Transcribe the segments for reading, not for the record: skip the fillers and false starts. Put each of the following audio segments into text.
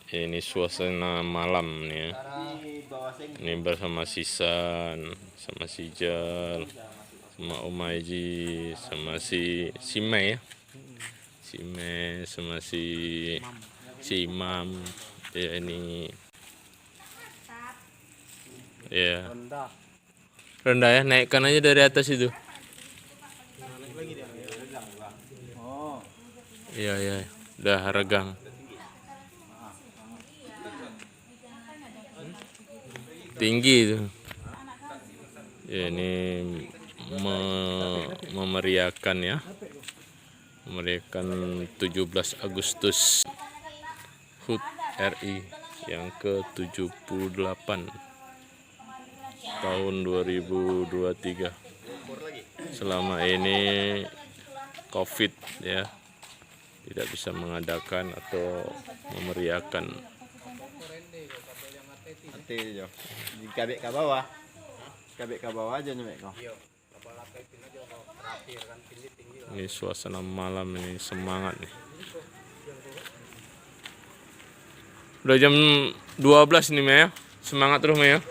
Ini suasana malam nih ya. Ini bersama Sisan, sama Sijal, sama Om Aji, sama si Mei ya. Si Mei sama si Imam. Ya ini. Ya. Rendah ya, naikkan aja dari atas itu. Iya ya, udah regang. Tinggi itu. Ya, ini memeriahkan ya. Memeriahkan 17 Agustus HUT RI yang ke-78 tahun 2023. Selama ini COVID ya, tidak bisa mengadakan atau memeriahkan. Kabek ke bawah. Kabek ke bawah aja nyampe kau. Ini suasana malam ini semangat nih. Udah jam 12 nih Maya. Semangat terus Maya.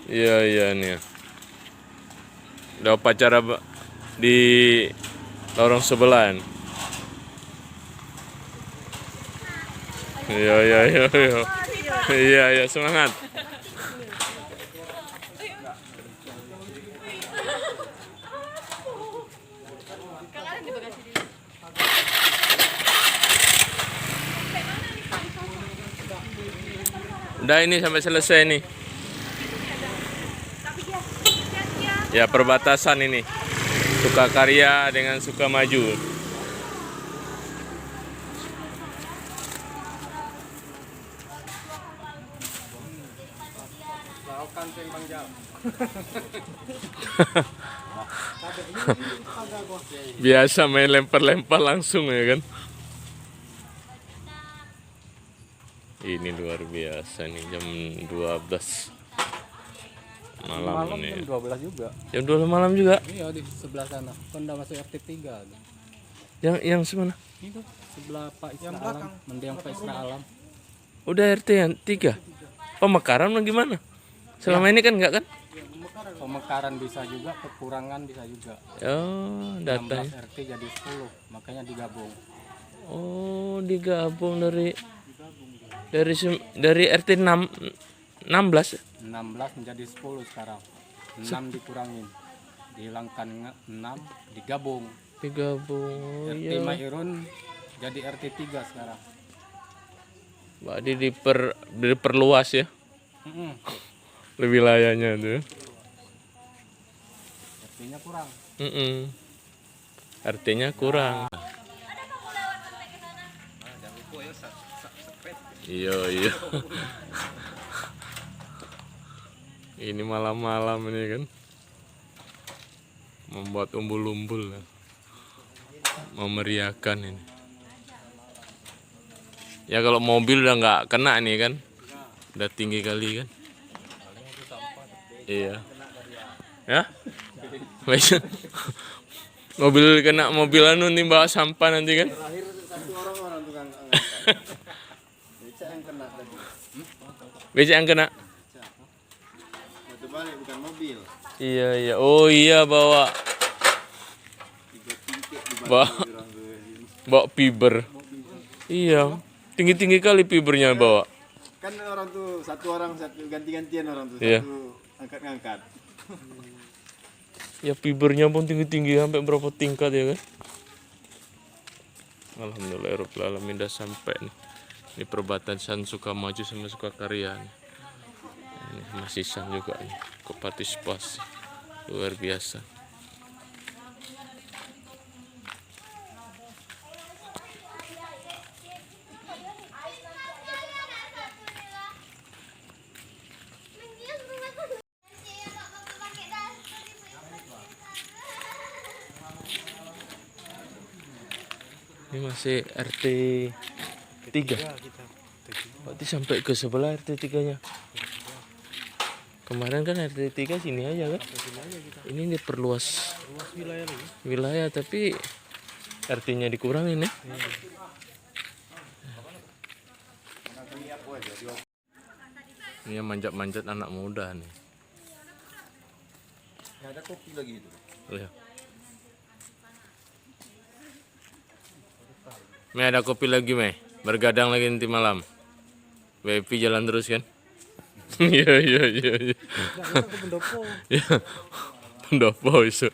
Iya nih ya. Udah upacara di lorong sebelah. Iya semangat. Udah ini sampai selesai nih. Ya perbatasan ini. Sukakarya dengan Sukamaju. Biasa main lempar-lempar langsung ya kan. Ini luar biasa nih jam 12 malam nih. Jam 12 juga. Jam 12 malam juga. Iya di sebelah sana. Kan udah masuk RT 3. Yang semana? Itu sebelah Pak Isra Alam, mendiang Pak Isra Alam. Udah RT yang 3. Pemekaran gimana? Selama ini kan enggak kan? Pemekaran bisa juga, kekurangan bisa juga. Oh, data. 16 RT jadi 10, makanya digabung. Oh, digabung dari RT 16 16 menjadi 10 sekarang. 6 dikurangin. Dihilangkan 6, digabung. Digabung. RT Ya. Mahirun jadi RT 3 sekarang. Berarti diperluas ya. Lebih wilayahnya tuh. RT-nya kurang. RT-nya kurang. Iya. Ini malam-malam ini kan. Membuat umbul-umbul. Memeriahkan ini. Ya kalau mobil udah nggak kena nih kan. Udah tinggi kali kan. Iya. Ya? Mobil kena mobil anu nih bawa sampah nanti kan. Terakhir satu orang tukang beca yang kena tadi. Beca yang kena. Itu balik bukan mobil. Iya. Oh iya bawa 3 titik di balik bawa fiber. Iya. Tinggi-tinggi kali fibernya bawa. Kan orang tuh satu ganti-gantian orang tuh Iya. satu angkat-ngangkat. Ya fibernya pun tinggi-tinggi sampai berapa tingkat ya kan. Alhamdulillahirobbilalamin udah sampai nih. Ini perbatasan Sukamaju sama Sukakarya nih. Ini masih Sisan juga nih. Kepartisipasi luar biasa. Ini masih RT 3. Berarti sampai ke sebelah RT 3-nya. Kemarin kan RT 3 sini aja kan. Ini diperluas wilayah tapi RT-nya dikurangin ya. Ini yang manjat-manjat anak muda nih. Ada kopi lagi itu. Lihat. Me ada kopi lagi me, bergadang lagi nanti malam. WP jalan terus kan? Iya. Ya, pendopo isu.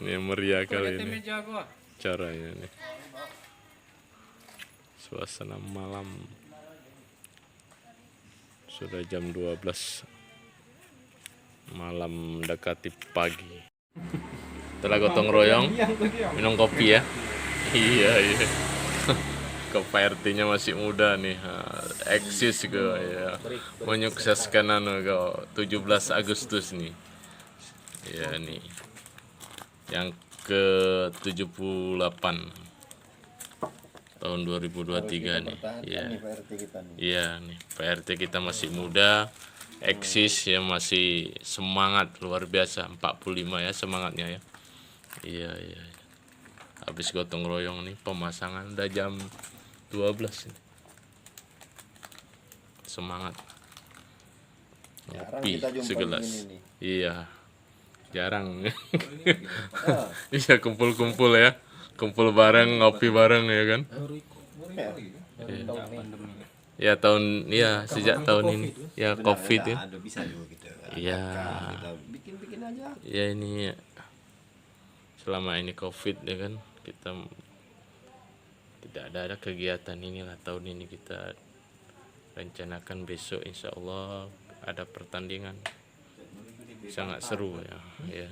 Ini yang meriah kali ini. Caranya nih. Suasana malam. Sudah jam 12 malam mendekati pagi. Setelah gotong royong minum kopi ya. Iya. Ke PRT-nya masih muda nih. Eksis gue ya. Menyukseskan ke 17 Agustus nih. Ya nih. Yang ke-78 tahun 2023 nih. Iya. PRT kita nih. Iya nih, PRT kita masih muda, eksis ya, masih semangat luar biasa, 45 ya semangatnya ya. Iya. Habis gotong royong nih pemasangan udah jam 12 nih. Semangat. Jarang Ngopi kita jumpa segelas. begini nih. Iya. Jarang. Ah, Iya kumpul-kumpul ya. Kumpul bareng, ngopi bareng ya kan. Ya sejak tahun ini ya COVID ya. ada bisa juga kita. Iya. Kita bikin aja. Ya ini selama ini COVID ya kan, kita tidak ada kegiatan inilah. Tahun ini kita rencanakan besok insya Allah ada pertandingan sangat seru ya.